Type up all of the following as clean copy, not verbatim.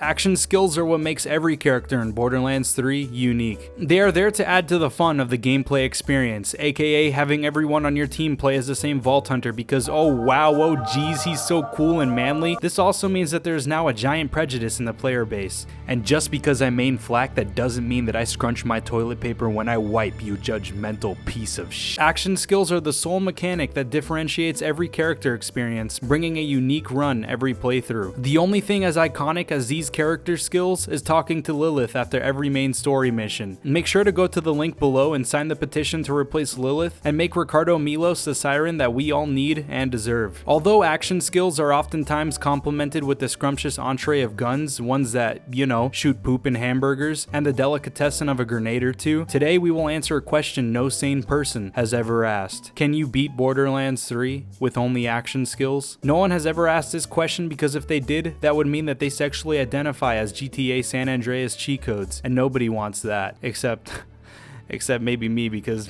Action skills are what makes every character in Borderlands 3 unique. They are there to add to the fun of the gameplay experience, aka having everyone on your team play as the same Vault Hunter because oh wow, oh geez, he's so cool and manly. This also means that there is now a giant prejudice in the player base. And just because I main flak, that doesn't mean that I scrunch my toilet paper when I wipe, you judgmental piece of shit. Action skills are the sole mechanic that differentiates every character experience, bringing a unique run every playthrough. The only thing as iconic as these character skills is talking to Lilith after every main story mission. Make sure to go to the link below and sign the petition to replace Lilith and make Ricardo Milos the siren that we all need and deserve. Although action skills are oftentimes complemented with the scrumptious entree of guns, ones that, you know, shoot poop in hamburgers, and the delicatessen of a grenade or two, today we will answer a question no sane person has ever asked. Can you beat Borderlands 3 with only action skills? No one has ever asked this question because if they did, that would mean that they sexually identify as GTA San Andreas cheat codes, and nobody wants that, except maybe me, because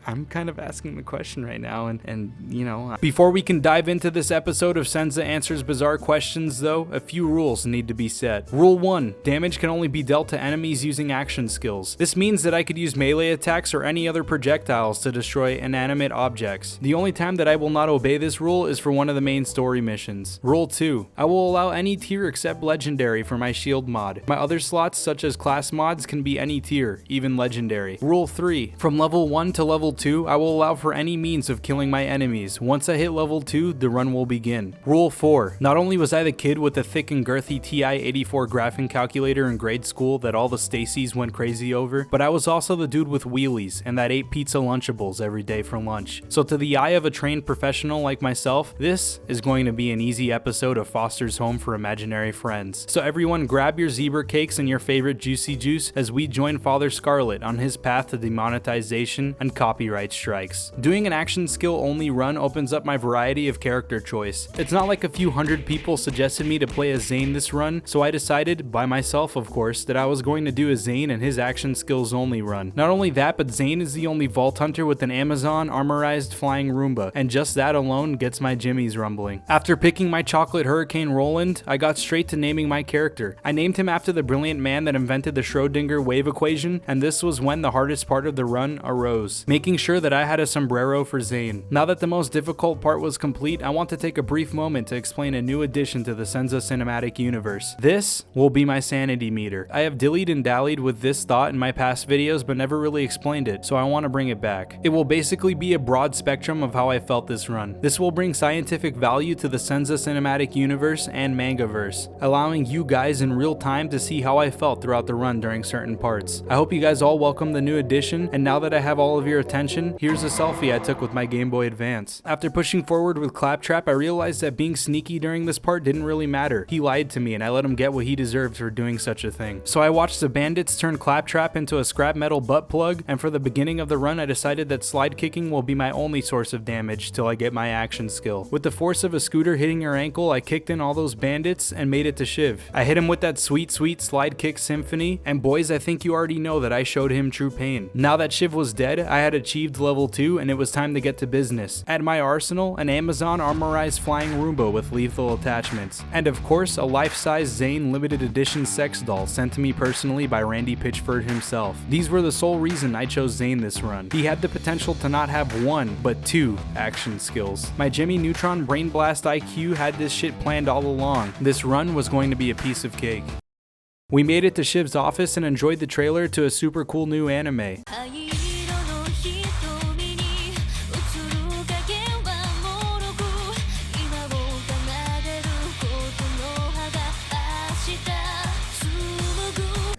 I'm kind of asking the question right now, and you know. Before we can dive into this episode of Senza Answers Bizarre Questions though, a few rules need to be set. Rule 1, damage can only be dealt to enemies using action skills. This means that I could use melee attacks or any other projectiles to destroy inanimate objects. The only time that I will not obey this rule is for one of the main story missions. Rule 2, I will allow any tier except legendary for my shield mod. My other slots such as class mods can be any tier, even legendary. Rule 3, from level 1 to level 2, I will allow for any means of killing my enemies. Once I hit level 2, the run will begin. Rule 4, not only was I the kid with the thick and girthy TI-84 graphing calculator in grade school that all the Stacys went crazy over, but I was also the dude with wheelies and that ate pizza Lunchables every day for lunch. So to the eye of a trained professional like myself, this is going to be an easy episode of Foster's Home for Imaginary Friends. So everyone grab your zebra cakes and your favorite juicy juice as we join Father Scarlet on his path to demonetization and copyright strikes. Doing an action skill only run opens up my variety of character choice. It's not like a few hundred people suggested me to play as Zane this run, so I decided, by myself of course, that I was going to do a Zane and his action skills only run. Not only that, but Zane is the only Vault Hunter with an Amazon armorized flying Roomba, and just that alone gets my jimmies rumbling. After picking my chocolate hurricane Roland, I got straight to naming my character. I named him after the brilliant man that invented the Schrodinger wave equation, and this was when the hardest part of the run arose, making sure that I had a sombrero for Zane. Now that the most difficult part was complete, I want to take a brief moment to explain a new addition to the Senza cinematic universe. This will be my sanity meter. I have dillied and dallied with this thought in my past videos but never really explained it, so I want to bring it back. It will basically be a broad spectrum of how I felt this run. This will bring scientific value to the Senza cinematic universe and mangaverse, allowing you guys in real time to see how I felt throughout the run during certain parts. I hope you guys all welcome the new addition, and now that I have all of your attention, here's a selfie I took with my Game Boy Advance. After pushing forward with Claptrap, I realized that being sneaky during this part didn't really matter. He lied to me and I let him get what he deserved for doing such a thing. So I watched the bandits turn Claptrap into a scrap metal butt plug, and for the beginning of the run I decided that slide kicking will be my only source of damage till I get my action skill. With the force of a scooter hitting your ankle, I kicked in all those bandits and made it to Shiv. I hit him with that sweet slide kick symphony, and boys, I think you already know that I showed him true pain. Now that Shiv was dead, I had achieved level 2 and it was time to get to business. At my arsenal, an Amazon armorized flying Roomba with lethal attachments, and of course a life-size Zane limited edition sex doll sent to me personally by Randy Pitchford himself. These were the sole reason I chose Zane this run. He had the potential to not have one, but two action skills. My Jimmy Neutron Brain Blast IQ had this shit planned all along. This run was going to be a piece of cake. We made it to Shiv's office and enjoyed the trailer to a super cool new anime.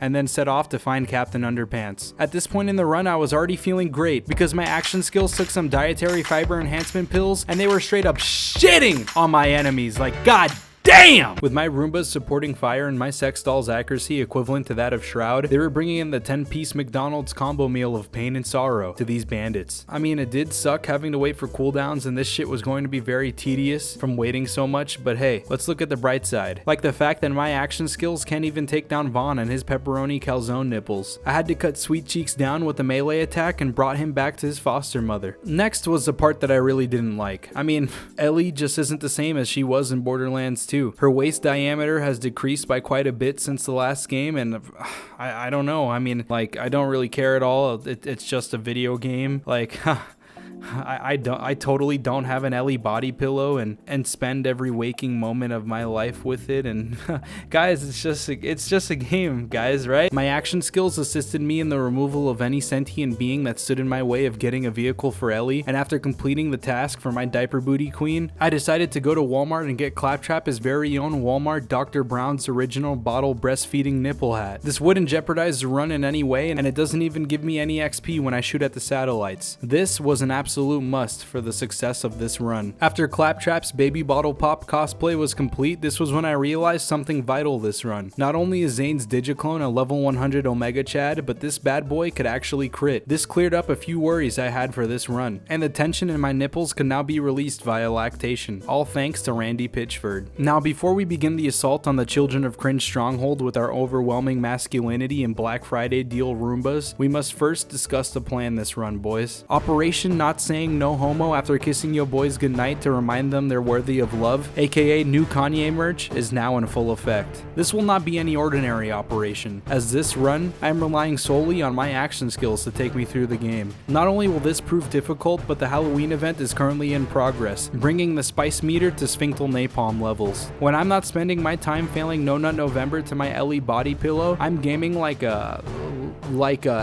And then set off to find Captain Underpants. At this point in the run, I was already feeling great because my action skills took some dietary fiber enhancement pills and they were straight up shitting on my enemies. Like, god damn! With my Roombas supporting fire and my sex doll's accuracy equivalent to that of Shroud, they were bringing in the 10-piece McDonald's combo meal of pain and sorrow to these bandits. I mean, it did suck having to wait for cooldowns, and this shit was going to be very tedious from waiting so much, but hey, let's look at the bright side. Like the fact that my action skills can't even take down Vaughn and his pepperoni calzone nipples. I had to cut Sweet Cheeks down with a melee attack and brought him back to his foster mother. Next was the part that I really didn't like. I mean, Ellie just isn't the same as she was in Borderlands 2. too. Her waist diameter has decreased by quite a bit since the last game, and I don't know. I mean, like, I don't really care at all. It's just a video game. Like, I totally don't have an Ellie body pillow and spend every waking moment of my life with it. And guys, it's just a game, guys, right? My action skills assisted me in the removal of any sentient being that stood in my way of getting a vehicle for Ellie. And after completing the task for my diaper booty queen, I decided to go to Walmart and get Claptrap his very own Walmart Dr. Brown's original bottle breastfeeding nipple hat. This wouldn't jeopardize the run in any way, and it doesn't even give me any XP when I shoot at the satellites. This was an absolute must for the success of this run. After Claptrap's baby bottle pop cosplay was complete, this was when I realized something vital this run. Not only is Zane's Digi-Clone a level 100 Omega Chad, but this bad boy could actually crit. This cleared up a few worries I had for this run, and the tension in my nipples could now be released via lactation, all thanks to Randy Pitchford. Now, before we begin the assault on the children of Cringe stronghold with our overwhelming masculinity and Black Friday deal Roombas, we must first discuss the plan this run, boys. Operation Not Saying No Homo after kissing your boys goodnight to remind them they're worthy of love, aka new Kanye merch, is now in full effect. This will not be any ordinary operation, as this run, I am relying solely on my action skills to take me through the game. Not only will this prove difficult, but the Halloween event is currently in progress, bringing the spice meter to sphinctal napalm levels. When I'm not spending my time failing No Nut November to my Ellie body pillow, I'm gaming like a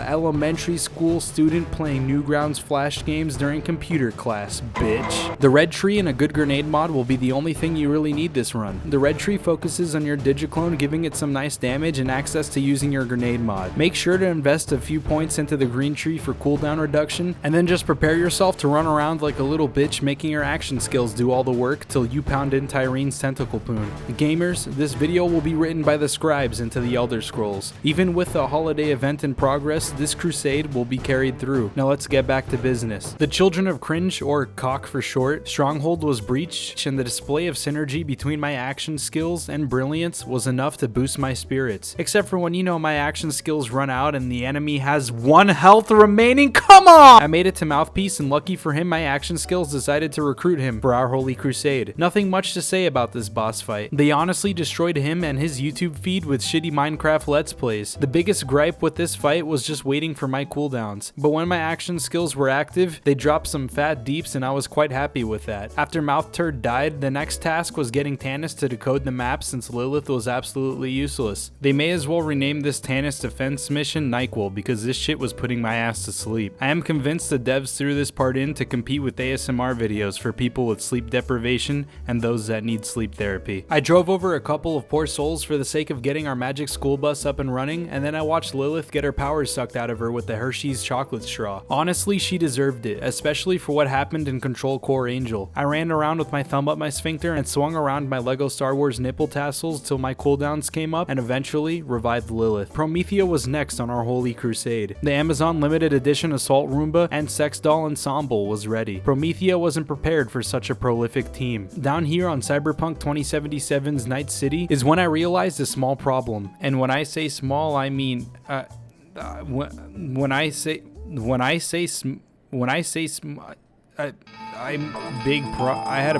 elementary school student playing Newgrounds Flash games during computer class, bitch. The red tree and a good grenade mod will be the only thing you really need this run. The red tree focuses on your Digi-Clone, giving it some nice damage and access to using your grenade mod. Make sure to invest a few points into the green tree for cooldown reduction, and then just prepare yourself to run around like a little bitch making your action skills do all the work till you pound in Tyrene's tentacle poon. Gamers, this video will be written by the scribes into the Elder Scrolls. Even with a holiday event in progress, this crusade will be carried through. Now let's get back to business. The children of Cringe, or COC for short, stronghold was breached, and the display of synergy between my action skills and brilliance was enough to boost my spirits. Except for when, you know, my action skills run out and the enemy has 1 health remaining. Come on! I made it to Mouthpiece, and lucky for him, my action skills decided to recruit him for our holy crusade. Nothing much to say about this boss fight. They honestly destroyed him and his YouTube feed with shitty Minecraft Let's Plays. The biggest gripe with this fight was just waiting for my cooldowns, but when my action skills were active, they dropped some fat deeps, and I was quite happy with that. After Mouth Turd died, the next task was getting Tannis to decode the map since Lilith was absolutely useless. They may as well rename this Tannis defense mission NyQuil, because this shit was putting my ass to sleep. I am convinced the devs threw this part in to compete with ASMR videos for people with sleep deprivation and those that need sleep therapy. I drove over a couple of poor souls for the sake of getting our magic school bus up and running, and then I watched Lilith get her powers sucked out of her with the Hershey's chocolate straw. Honestly, she deserved it, especially for what happened in Control Core Angel. I ran around with my thumb up my sphincter and swung around my Lego Star Wars nipple tassels till my cooldowns came up and eventually revived Lilith. Promethea was next on our holy crusade. The Amazon limited edition assault Roomba and sex doll ensemble was ready. Promethea wasn't prepared for such a prolific team. Down here on Cyberpunk 2077's Night City is when I realized a small problem. And when I say small, I mean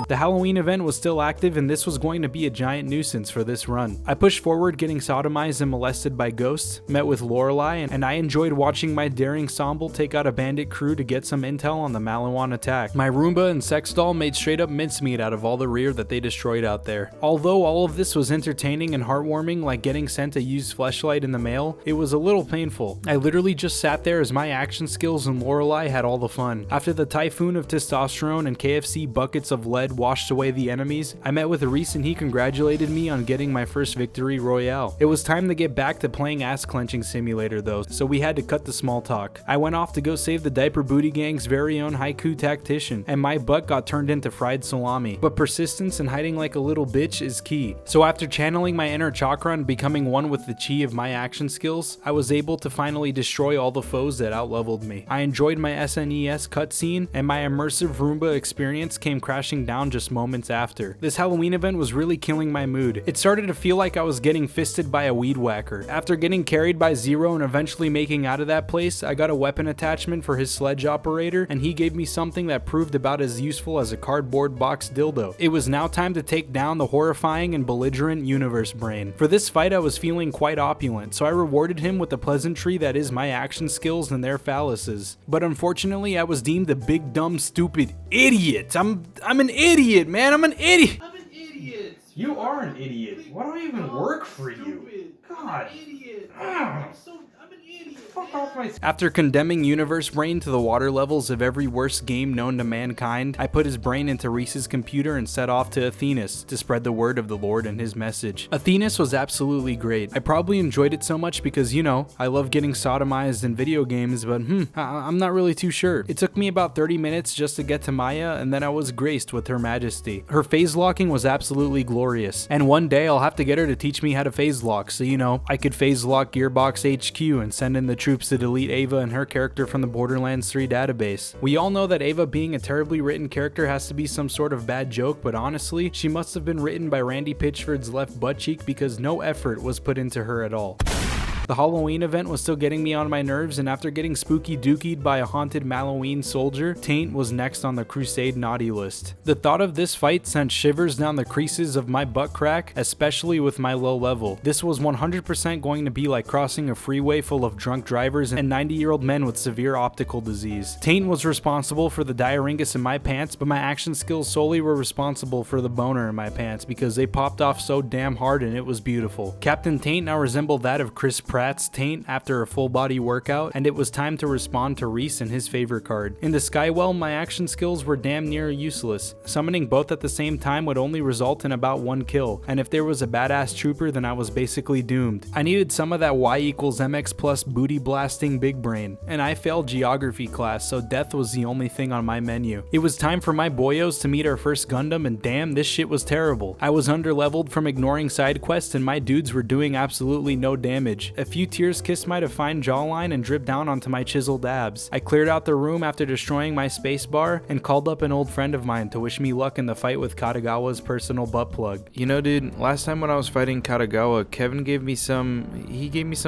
The Halloween event was still active, and this was going to be a giant nuisance for this run. I pushed forward, getting sodomized and molested by ghosts, met with Lorelei, and I enjoyed watching my daring ensemble take out a bandit crew to get some intel on the Malawan attack. My Roomba and sex doll made straight up mincemeat out of all the rear that they destroyed out there. Although all of this was entertaining and heartwarming, like getting sent a used fleshlight in the mail, it was a little painful. I literally just sat there as my action skills and Lorelei had all the fun. After the typhoon of testosterone and KFC buckets of lead washed away the enemies, I met with Reese and he congratulated me on getting my first victory royale. It was time to get back to playing ass clenching simulator though, so we had to cut the small talk. I went off to go save the Diaper Booty Gang's very own haiku tactician, and my butt got turned into fried salami. But persistence and hiding like a little bitch is key. So after channeling my inner chakra and becoming one with the chi of my action skills, I was able to finally destroy all the foes that outleveled me. I enjoyed my SNES cutscene and my immersive Roomba Roomba experience came crashing down just moments after. This Halloween event was really killing my mood. It started to feel like I was getting fisted by a weed whacker. After getting carried by Zero and eventually making out of that place, I got a weapon attachment for his sledge operator, and he gave me something that proved about as useful as a cardboard box dildo. It was now time to take down the horrifying and belligerent Universe Brain. For this fight, I was feeling quite opulent, so I rewarded him with the pleasantry that is my action skills and their phalluses. But unfortunately, I was deemed a big, dumb, stupid idiot. I'm an idiot, man. I'm an idiot. I'm an idiot. You are an idiot. Why do I even work for you? God. I'm an idiot. Ah. I'm an idiot. Fuck off my. After condemning Universe Brain to the water levels of every worst game known to mankind, I put his brain into Reese's computer and set off to Athena to spread the word of the Lord and his message. Athena was absolutely great. I probably enjoyed it so much because, you know, I love getting sodomized in video games, but I'm not really too sure. It took me about 30 minutes just to get to Maya, and then I was graced with her majesty. Her phase locking was absolutely glorious, and one day I'll have to get her to teach me how to phase lock, so you know, I could phase lock Gearbox HQ and send in the troops to delete Ava and her character from the Borderlands 3 database. We all know that Ava being a terribly written character has to be some sort of bad joke, but honestly, she must have been written by Randy Pitchford's left butt cheek because no effort was put into her at all. The Halloween event was still getting me on my nerves, and after getting spooky dookied by a haunted Malloween soldier, Taint was next on the Crusade naughty list. The thought of this fight sent shivers down the creases of my butt crack, especially with my low level. This was 100% going to be like crossing a freeway full of drunk drivers and 90-year-old men with severe optical disease. Taint was responsible for the diarrhea in my pants, but my action skills solely were responsible for the boner in my pants because they popped off so damn hard and it was beautiful. Captain Taint now resembled that of Chris Pratt's Taint after a full body workout, and it was time to respond to Reese and his favor card. In the Skywell, my action skills were damn near useless. Summoning both at the same time would only result in about one kill, and if there was a badass trooper, then I was basically doomed. I needed some of that Y=mx plus booty blasting big brain, and I failed geography class, so death was the only thing on my menu. It was time for my boyos to meet our first Gundam, and damn, this shit was terrible. I was underleveled from ignoring side quests, and my dudes were doing absolutely no damage. A few tears kissed my defined jawline and dripped down onto my chiseled abs. I cleared out the room after destroying my spacebar and called up an old friend of mine to wish me luck in the fight with Katagawa's personal butt plug. You know, dude, last time when I was fighting Katagawa, Kevin gave me some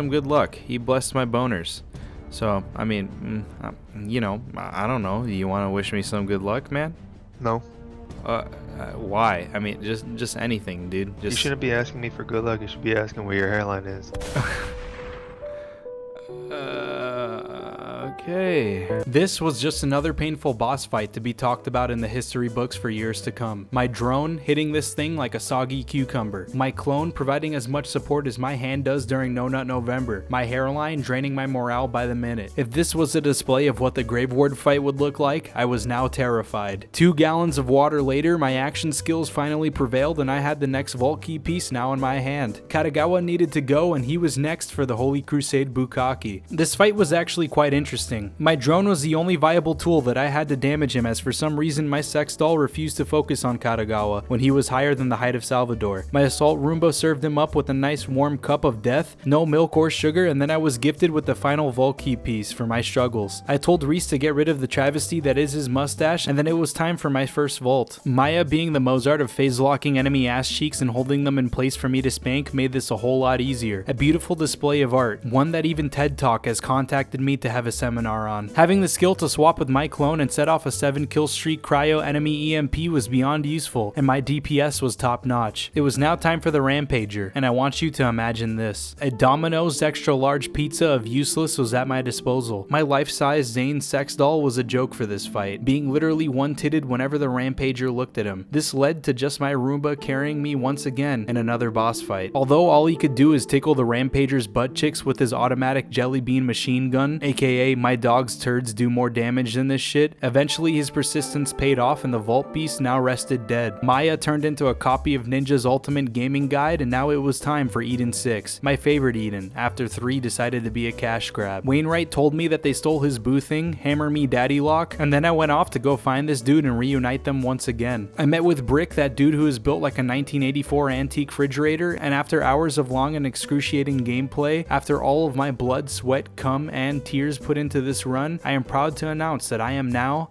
good luck. He blessed my boners. So, I mean, you know, I don't know. You want to wish me some good luck, man? No. Why? I mean, just anything, dude. You shouldn't be asking me for good luck. You should be asking where your hairline is. Okay. This was just another painful boss fight to be talked about in the history books for years to come. My drone hitting this thing like a soggy cucumber. My clone providing as much support as my hand does during No Nut November. My hairline draining my morale by the minute. If this was a display of what the Grave Ward fight would look like, I was now terrified. 2 gallons of water later, my action skills finally prevailed and I had the next vault key piece now in my hand. Katagawa needed to go and he was next for the Holy Crusade Bukkake. This fight was actually quite interesting. My drone was the only viable tool that I had to damage him as for some reason my sex doll refused to focus on Katagawa when he was higher than the height of Salvador. My assault Roomba served him up with a nice warm cup of death, no milk or sugar, and then I was gifted with the final vault key piece for my struggles. I told Reese to get rid of the travesty that is his mustache, and then it was time for my first vault. Maya being the Mozart of phase locking enemy ass cheeks and holding them in place for me to spank made this a whole lot easier. A beautiful display of art, one that even TED Talk has contacted me to have a seminar on. Having the skill to swap with my clone and set off a 7-kill streak cryo enemy EMP was beyond useful, and my DPS was top notch. It was now time for the Rampager, and I want you to imagine this. A Domino's extra large pizza of useless was at my disposal. My life-size Zane sex doll was a joke for this fight, being literally one-titted whenever the Rampager looked at him. This led to just my Roomba carrying me once again in another boss fight. Although all he could do is tickle the Rampager's butt cheeks with his automatic jelly bean machine gun, aka my dog's turds do more damage than this shit, eventually his persistence paid off and the Vault Beast now rested dead. Maya turned into a copy of Ninja's Ultimate Gaming Guide, and now it was time for Eden 6, my favorite Eden, after 3 decided to be a cash grab. Wainwright told me that they stole his boo thing, Hammer Me Daddy Lock, and then I went off to go find this dude and reunite them once again. I met with Brick, that dude who is built like a 1984 antique refrigerator, and after hours of long and excruciating gameplay, after all of my blood, sweat, cum, and tears put into this run, I am proud to announce that I am now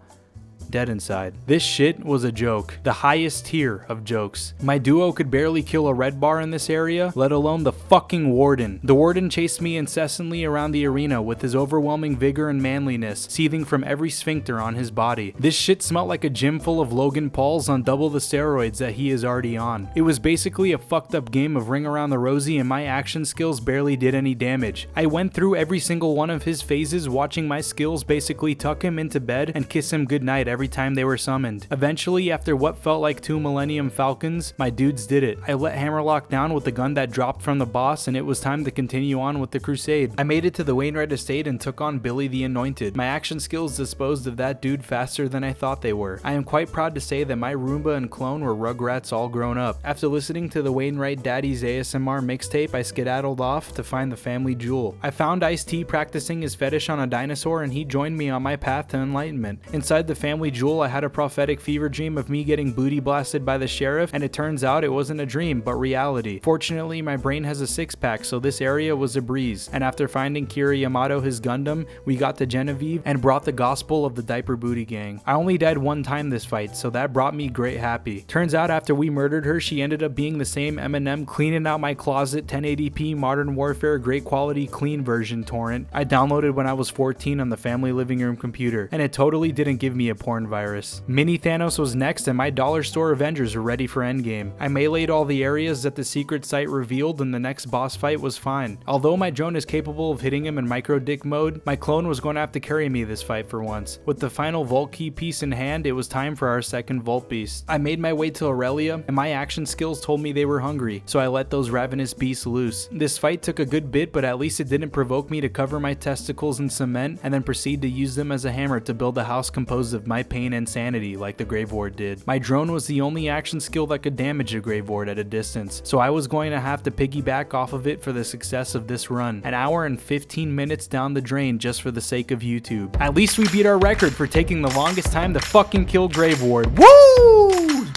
dead inside. This shit was a joke, the highest tier of jokes. My duo could barely kill a red bar in this area, let alone the fucking warden. The warden chased me incessantly around the arena with his overwhelming vigor and manliness seething from every sphincter on his body. This shit smelled like a gym full of Logan Pauls on double the steroids that he is already on. It was basically a fucked up game of ring around the rosy and my action skills barely did any damage. I went through every single one of his phases watching my skills basically tuck him into bed and kiss him goodnight every time they were summoned. Eventually, after what felt like 2 Millennium Falcons, my dudes did it. I let Hammerlock down with the gun that dropped from the boss and it was time to continue on with the crusade. I made it to the Wainwright estate and took on Billy the Anointed. My action skills disposed of that dude faster than I thought they were. I am quite proud to say that my Roomba and clone were Rugrats all grown up. After listening to the Wainwright Daddy's ASMR mixtape, I skedaddled off to find the family jewel. I found Ice-T practicing his fetish on a dinosaur and he joined me on my path to enlightenment. Inside the family jewel, I had a prophetic fever dream of me getting booty blasted by the sheriff, and it turns out it wasn't a dream, but reality. Fortunately, my brain has a six-pack, so this area was a breeze, and after finding Kira Yamato his Gundam, we got to Genevieve and brought the gospel of the diaper booty gang. I only died one time this fight, so that brought me great happy. Turns out after we murdered her, she ended up being the same Eminem cleaning out my closet 1080p Modern Warfare great quality clean version torrent I downloaded when I was 14 on the family living room computer, and it totally didn't give me a porn virus. Mini Thanos was next and my dollar store Avengers were ready for endgame. I meleeed all the areas that the secret site revealed and the next boss fight was fine. Although my drone is capable of hitting him in micro dick mode, my clone was going to have to carry me this fight for once. With the final vault key piece in hand, it was time for our second vault beast. I made my way to Aurelia and my action skills told me they were hungry, so I let those ravenous beasts loose. This fight took a good bit, but at least it didn't provoke me to cover my testicles in cement and then proceed to use them as a hammer to build a house composed of my pain and sanity like the Grave Ward did. My drone was the only action skill that could damage a Grave Ward at a distance, so I was going to have to piggyback off of it for the success of this run. An hour and 15 minutes down the drain just for the sake of YouTube. At least we beat our record for taking the longest time to fucking kill Grave Ward. Woo!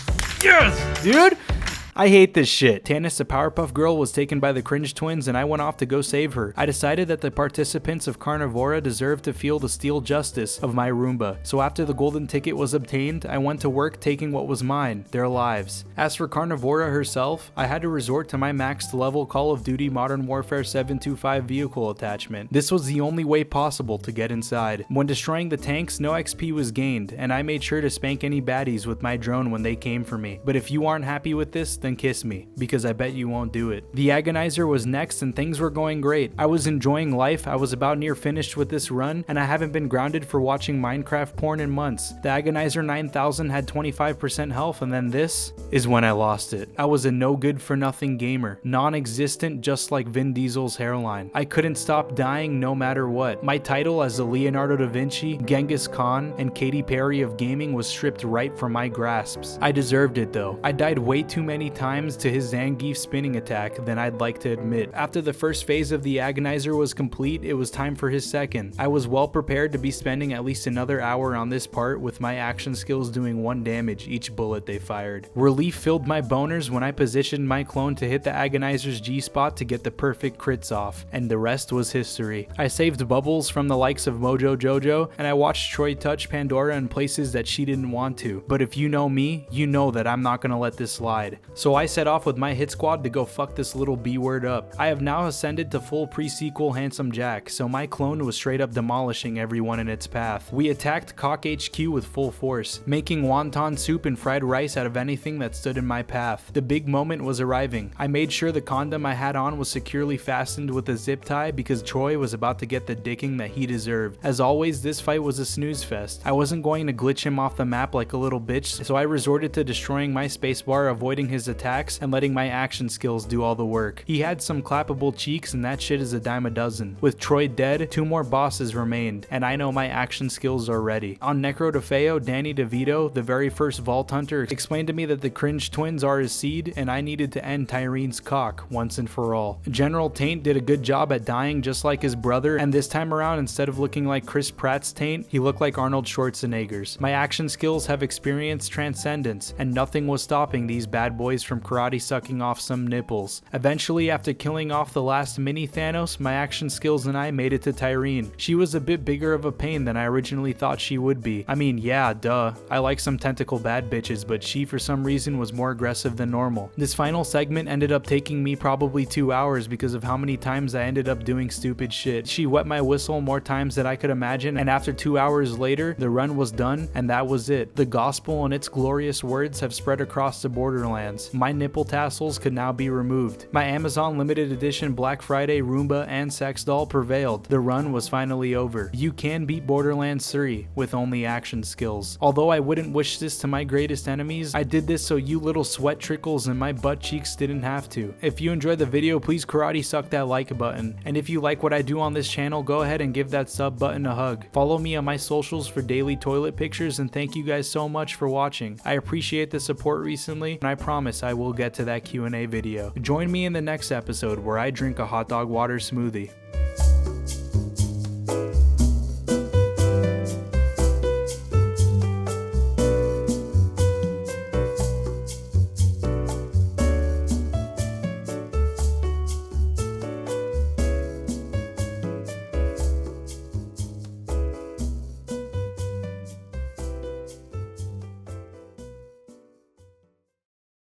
Yes, dude! I hate this shit. Tannis, the Powerpuff Girl, was taken by the Cringe twins and I went off to go save her. I decided that the participants of Carnivora deserved to feel the steel justice of my Roomba. So after the golden ticket was obtained, I went to work taking what was mine, their lives. As for Carnivora herself, I had to resort to my maxed level Call of Duty Modern Warfare 725 vehicle attachment. This was the only way possible to get inside. When destroying the tanks, no XP was gained, and I made sure to spank any baddies with my drone when they came for me. But if you aren't happy with this, then kiss me, because I bet you won't do it. The Agonizer was next and things were going great. I was enjoying life, I was about near finished with this run, and I haven't been grounded for watching Minecraft porn in months. The Agonizer 9000 had 25% health and then this is when I lost it. I was a no good for nothing gamer, non-existent just like Vin Diesel's hairline. I couldn't stop dying no matter what. My title as the Leonardo da Vinci, Genghis Khan, and Katy Perry of gaming was stripped right from my grasps. I deserved it though. I died way too many times to his Zangief spinning attack than I'd like to admit. After the first phase of the Agonizer was complete, it was time for his second. I was well prepared to be spending at least another hour on this part with my action skills doing 1 damage each bullet they fired. Relief filled my boners when I positioned my clone to hit the Agonizer's G-spot to get the perfect crits off, and the rest was history. I saved Bubbles from the likes of Mojo Jojo, and I watched Troy touch Pandora in places that she didn't want to. But if you know me, you know that I'm not gonna let this slide. So I set off with my hit squad to go fuck this little B-word up. I have now ascended to full pre-sequel Handsome Jack, so my clone was straight up demolishing everyone in its path. We attacked Cock HQ with full force, making wonton soup and fried rice out of anything that stood in my path. The big moment was arriving. I made sure the condom I had on was securely fastened with a zip tie because Troy was about to get the dicking that he deserved. As always, this fight was a snooze fest. I wasn't going to glitch him off the map like a little bitch, so I resorted to destroying my spacebar, avoiding his attacks, and letting my action skills do all the work. He had some clappable cheeks and that shit is a dime a dozen. With Troy dead, 2 more bosses remained, and I know my action skills are ready. On Necro DeFeo, Danny DeVito, the very first Vault Hunter, explained to me that the Cringe twins are his seed and I needed to end Tyrene's cock once and for all. General Taint did a good job at dying just like his brother, and this time around, instead of looking like Chris Pratt's Taint, he looked like Arnold Schwarzenegger's. My action skills have experienced transcendence, and nothing was stopping these bad boys from karate sucking off some nipples. Eventually, after killing off the last mini Thanos, my action skills and I made it to Tyrene. She was a bit bigger of a pain than I originally thought she would be. I mean, yeah, duh. I like some tentacle bad bitches, but she for some reason was more aggressive than normal. This final segment ended up taking me probably 2 hours because of how many times I ended up doing stupid shit. She wet my whistle more times than I could imagine, and after 2 hours later, the run was done, and that was it. The gospel and its glorious words have spread across the Borderlands. My nipple tassels could now be removed. My Amazon limited edition Black Friday Roomba and sex doll prevailed. The run was finally over. You can beat Borderlands 3 with only action skills. Although I wouldn't wish this to my greatest enemies, I did this so you little sweat trickles in my butt cheeks didn't have to. If you enjoyed the video, please karate suck that like button. And if you like what I do on this channel, go ahead and give that sub button a hug. Follow me on my socials for daily toilet pictures, and thank you guys so much for watching. I appreciate the support recently, and I promise I will get to that Q&A video. Join me in the next episode where I drink a hot dog water smoothie.